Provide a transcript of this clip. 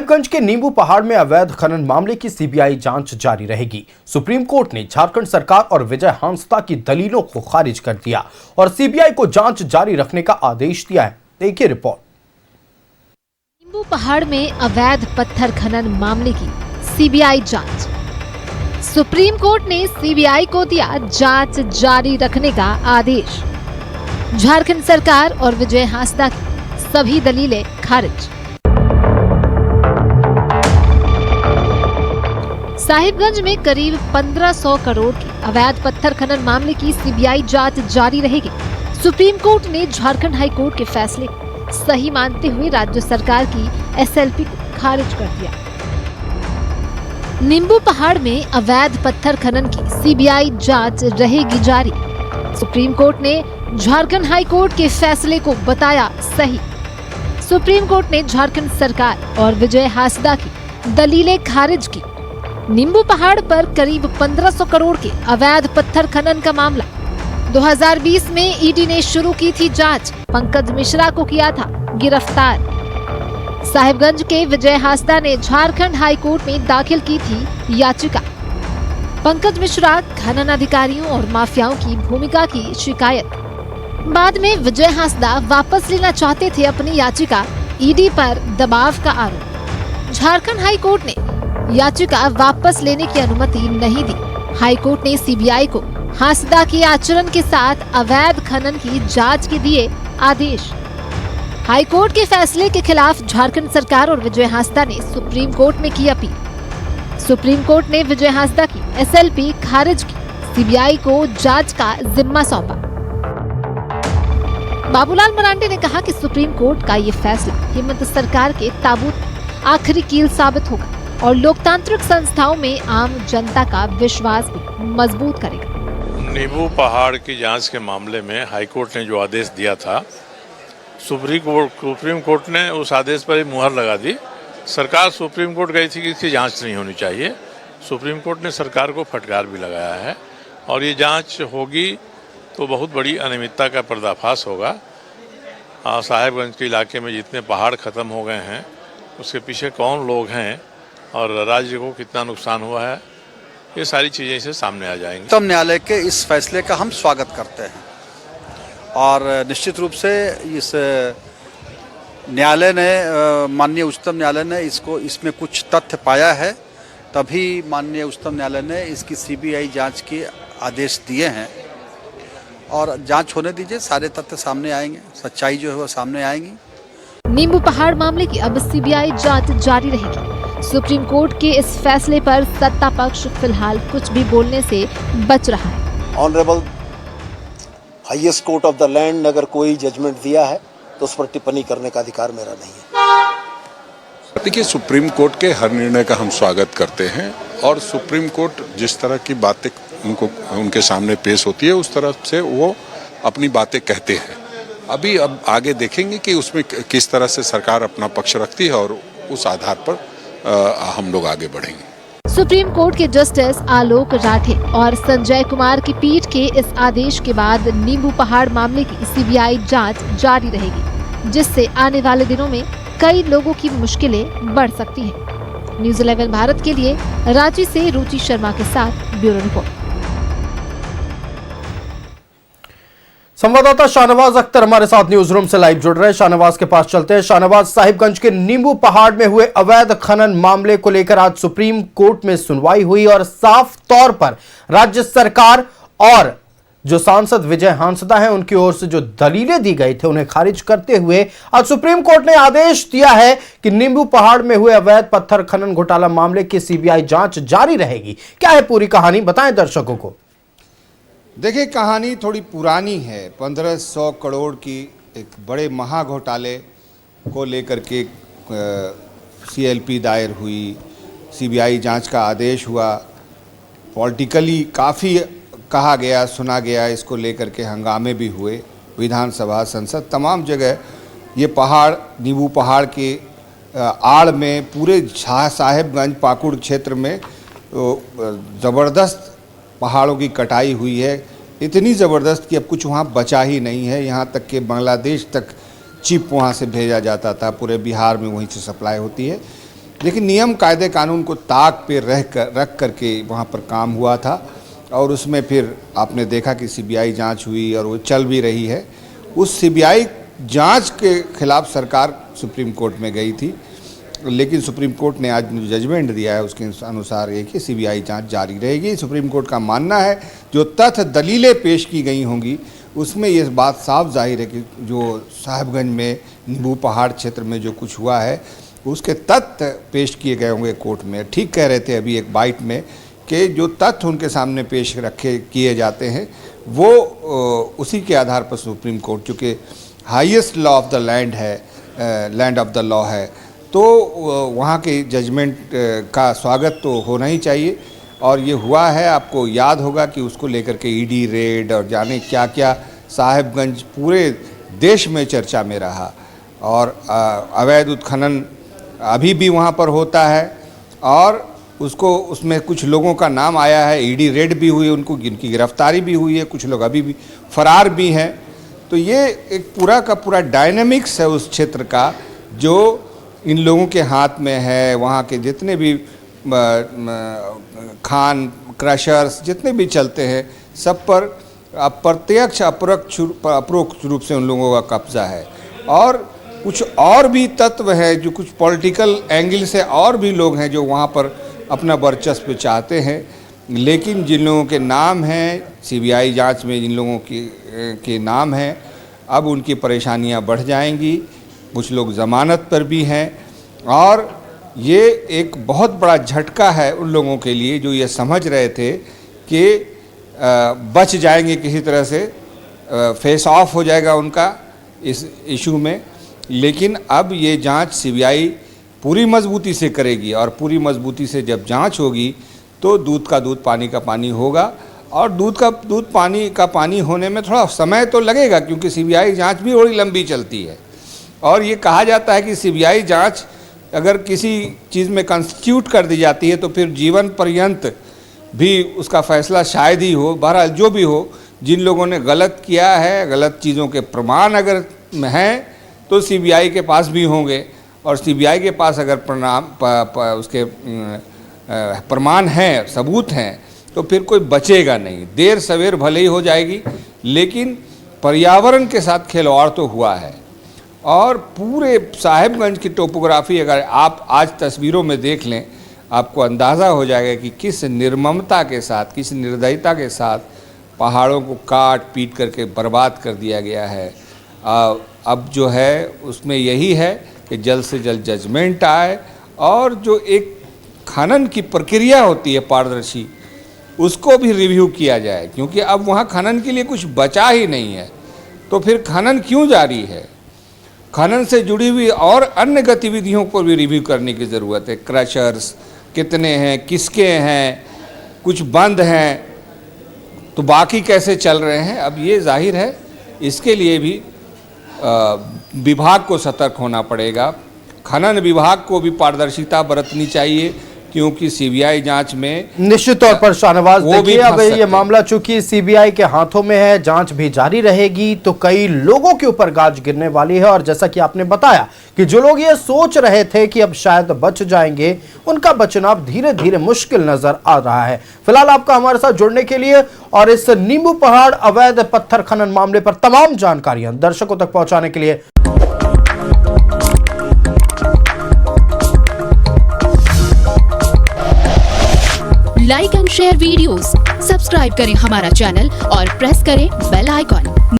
साहिबगंज के नींबू पहाड़ में अवैध खनन मामले की सीबीआई जांच जारी रहेगी। सुप्रीम कोर्ट ने झारखंड सरकार और विजय हांसदा की दलीलों को खारिज कर दिया और सीबीआई को जांच जारी रखने का आदेश दिया है। देखिए रिपोर्ट। नींबू पहाड़ में अवैध पत्थर खनन मामले की सीबीआई जांच। सुप्रीम कोर्ट ने सीबीआई को दिया जांच जारी रखने का आदेश। झारखंड सरकार और विजय हांसदा की सभी दलीलें खारिज। साहिबगंज में करीब 1500 करोड़ के अवैध पत्थर खनन मामले की सीबीआई जांच जारी रहेगी। सुप्रीम कोर्ट ने झारखंड हाई कोर्ट के फैसले को सही मानते हुए राज्य सरकार की एसएलपी को खारिज कर दिया। नींबू पहाड़ में अवैध पत्थर खनन की सीबीआई जांच रहेगी जारी। सुप्रीम कोर्ट ने झारखंड हाई कोर्ट के फैसले को बताया सही। सुप्रीम कोर्ट ने झारखंड सरकार और विजय हांसदा की दलीलें खारिज की। नींबू पहाड़ पर करीब 1500 करोड़ के अवैध पत्थर खनन का मामला 2020 में ईडी ने शुरू की थी जांच। पंकज मिश्रा को किया था गिरफ्तार। साहिबगंज के विजय हांसदा ने झारखंड हाई कोर्ट में दाखिल की थी याचिका। पंकज मिश्रा खनन अधिकारियों और माफियाओं की भूमिका की शिकायत। बाद में विजय हांसदा वापस लेना चाहते थे अपनी याचिका। ईडी पर दबाव का आरोप। झारखंड हाई कोर्ट ने याचिका वापस लेने की अनुमति नहीं दी। हाई कोर्ट ने सीबीआई को हांसदा के आचरण के साथ अवैध खनन की जांच के दिए आदेश। हाई कोर्ट के फैसले के खिलाफ झारखंड सरकार और विजय हांसदा ने सुप्रीम कोर्ट में की अपील। सुप्रीम कोर्ट ने विजय हांसदा की एसएलपी खारिज की। सीबीआई को जांच का जिम्मा सौंपा। बाबूलाल मरांडी ने कहा कि सुप्रीम कोर्ट का ये फैसला हेमंत सरकार के ताबूत में आखिरी कील साबित होगा और लोकतांत्रिक संस्थाओं में आम जनता का विश्वास भी मजबूत करेगा। नींबू पहाड़ की जांच के मामले में हाईकोर्ट ने जो आदेश दिया था, सुप्रीम कोर्ट ने उस आदेश पर मुहर लगा दी। सरकार सुप्रीम कोर्ट गई थी कि इसकी जांच नहीं होनी चाहिए। सुप्रीम कोर्ट ने सरकार को फटकार भी लगाया है और ये जांच होगी तो बहुत बड़ी अनियमितता का पर्दाफाश होगा। साहिबगंज के इलाके में जितने पहाड़ खत्म हो गए हैं उसके पीछे कौन लोग हैं और राज्य को कितना नुकसान हुआ है, ये सारी चीज़ें इसे सामने आ जाएंगी। उच्चतम न्यायालय के इस फैसले का हम स्वागत करते हैं और निश्चित रूप से इस न्यायालय ने माननीय उच्चतम न्यायालय ने इसमें कुछ तथ्य पाया है, तभी माननीय उच्चतम न्यायालय ने इसकी सीबीआई जांच के आदेश दिए हैं और जांच होने दीजिए, सारे तथ्य सामने आएंगे, सच्चाई जो है वो सामने आएंगी। नींबू पहाड़ मामले की अब सीबीआई जांच जारी रहेगी। सुप्रीम कोर्ट के इस फैसले पर सत्ता पक्ष फिलहाल कुछ भी बोलने से बच रहा है। Honourable highest court of the land ने अगर कोई जजमेंट दिया है तो उस पर टिप्पणी करने का अधिकार मेरा नहीं है। देखिए, सुप्रीम कोर्ट के हर निर्णय का हम स्वागत करते हैं और सुप्रीम कोर्ट जिस तरह की बातें उनके सामने पेश होती है उस तरह से वो अपनी बातें कहते हैं। अब आगे देखेंगे कि उसमें किस तरह से सरकार अपना पक्ष रखती है और उस आधार पर हम लोग आगे बढ़ेंगे। सुप्रीम कोर्ट के जस्टिस आलोक राठे और संजय कुमार की पीठ के इस आदेश के बाद नींबू पहाड़ मामले की सीबीआई जांच जारी रहेगी, जिससे आने वाले दिनों में कई लोगों की मुश्किलें बढ़ सकती हैं। न्यूज़ 11 भारत के लिए रांची से रुचि शर्मा के साथ ब्यूरो रिपोर्ट। संवाददाता शाहनवाज अख्तर हमारे साथ न्यूज रूम से लाइव जुड़ रहे हैं। शाहनवाज के पास चलते हैं। शाहनवाज, साहिबगंज के नींबू पहाड़ में हुए अवैध खनन मामले को लेकर आज सुप्रीम कोर्ट में सुनवाई हुई और साफ तौर पर राज्य सरकार और जो सांसद विजय हांसदा हैं उनकी ओर से जो दलीलें दी गई थे उन्हें खारिज करते हुए आज सुप्रीम कोर्ट ने आदेश दिया है कि नींबू पहाड़ में हुए अवैध पत्थर खनन घोटाला मामले की सीबीआई जांच जारी रहेगी। क्या है पूरी कहानी, बताएं दर्शकों को। देखिए, कहानी थोड़ी पुरानी है। 1500 करोड़ की एक बड़े महा घोटाले को लेकर के सीएलपी दायर हुई, सीबीआई जांच का आदेश हुआ, पॉलिटिकली काफ़ी कहा गया, सुना गया, इसको लेकर के हंगामे भी हुए। विधानसभा, संसद, तमाम जगह ये पहाड़, नींबू पहाड़ के आड़ में पूरे साहिबगंज पाकुड़ क्षेत्र में ज़बरदस्त पहाड़ों की कटाई हुई है। इतनी ज़बरदस्त कि अब कुछ वहाँ बचा ही नहीं है। यहाँ तक कि बांग्लादेश तक चिप वहाँ से भेजा जाता था, पूरे बिहार में वहीं से सप्लाई होती है। देखिए, नियम कायदे कानून को ताक पे रख करके वहाँ पर काम हुआ था और उसमें फिर आपने देखा कि सीबीआई जांच हुई और वो चल भी रही है। उस सीबीआई जांच के खिलाफ सरकार सुप्रीम कोर्ट में गई थी, लेकिन सुप्रीम कोर्ट ने आज जजमेंट दिया है, उसके अनुसार ये कि सीबीआई जांच जारी रहेगी। सुप्रीम कोर्ट का मानना है जो तथ्य दलीलें पेश की गई होंगी उसमें ये बात साफ जाहिर है कि जो साहिबगंज में नींबू पहाड़ क्षेत्र में जो कुछ हुआ है उसके तथ्य पेश किए गए होंगे कोर्ट में। ठीक कह रहे थे अभी एक बाइट में कि जो तथ्य उनके सामने पेश किए जाते हैं वो उसी के आधार पर सुप्रीम कोर्ट, चूँकि highest law of the land है, लैंड ऑफ द लॉ है, तो वहाँ के जजमेंट का स्वागत तो होना ही चाहिए। और ये हुआ है, आपको याद होगा कि उसको लेकर के ईडी रेड और जाने क्या क्या साहिबगंज पूरे देश में चर्चा में रहा। और अवैध उत्खनन अभी भी वहाँ पर होता है और उसको उसमें कुछ लोगों का नाम आया है, ईडी रेड भी हुई, उनकी गिरफ्तारी भी हुई है, कुछ लोग अभी भी फरार भी हैं। तो ये एक पूरा का पूरा डायनेमिक्स है उस क्षेत्र का जो इन लोगों के हाथ में है। वहाँ के जितने भी खान क्रशर्स जितने भी चलते हैं सब पर प्रत्यक्ष अपरोक्ष रूप से उन लोगों का कब्जा है। और कुछ और भी तत्व है जो कुछ पॉलिटिकल एंगल से और भी लोग हैं जो वहाँ पर अपना वर्चस्व चाहते हैं, लेकिन जिन लोगों के नाम हैं सीबीआई जांच में, जिन लोगों के नाम हैं, अब उनकी परेशानियां बढ़ जाएंगी। कुछ लोग ज़मानत पर भी हैं और ये एक बहुत बड़ा झटका है उन लोगों के लिए जो ये समझ रहे थे कि बच जाएंगे किसी तरह से, फेस ऑफ हो जाएगा उनका इस इशू में। लेकिन अब ये जांच सीबीआई पूरी मजबूती से करेगी और पूरी मजबूती से जब जांच होगी तो दूध का दूध पानी का पानी होगा। और दूध का दूध पानी का पानी होने में थोड़ा समय तो लगेगा क्योंकि सीबीआई जांच भी बड़ी लंबी चलती है। और ये कहा जाता है कि सीबीआई जांच अगर किसी चीज़ में कंस्टिट्यूट कर दी जाती है तो फिर जीवन पर्यंत भी उसका फैसला शायद ही हो। बहरहाल जो भी हो, जिन लोगों ने गलत किया है, गलत चीज़ों के प्रमाण अगर हैं तो सीबीआई के पास भी होंगे और सीबीआई के पास अगर उसके प्रमाण हैं, सबूत हैं, तो फिर कोई बचेगा नहीं। देर सवेर भले ही हो जाएगी, लेकिन पर्यावरण के साथ खिलवाड़ तो हुआ है। और पूरे साहिबगंज की टोपोग्राफी अगर आप आज तस्वीरों में देख लें, आपको अंदाज़ा हो जाएगा कि किस निर्ममता के साथ, किस निर्दयता के साथ पहाड़ों को काट पीट करके बर्बाद कर दिया गया है। अब जो है उसमें यही है कि जल्द से जल्द जजमेंट आए और जो एक खनन की प्रक्रिया होती है पारदर्शी, उसको भी रिव्यू किया जाए, क्योंकि अब वहाँ खनन के लिए कुछ बचा ही नहीं है। तो फिर खनन क्यों जारी है? खनन से जुड़ी हुई और अन्य गतिविधियों पर भी रिव्यू करने की ज़रूरत है। क्रशर्स कितने हैं, किसके हैं, कुछ बंद हैं तो बाकी कैसे चल रहे हैं? अब ये जाहिर है इसके लिए भी विभाग को सतर्क होना पड़ेगा। खनन विभाग को भी पारदर्शिता बरतनी चाहिए, क्योंकि सीबीआई जांच में निश्चित तौर पर शाहनवाज देखिए, अब ये सकते मामला चूंकि सीबीआई के हाथों में है, जांच भी जारी रहेगी, तो कई लोगों के ऊपर गाज गिरने वाली है। और जैसा कि आपने बताया कि जो लोग ये सोच रहे थे कि अब शायद बच जाएंगे, उनका बचना अब धीरे धीरे मुश्किल नजर आ रहा है। फिलहाल आपका हमारे साथ जुड़ने के लिए और इस नींबू पहाड़ अवैध पत्थर खनन मामले पर तमाम जानकारियां दर्शकों तक पहुंचाने के लिए like and share videos, subscribe करें हमारा चैनल और प्रेस करें बेल आइकॉन।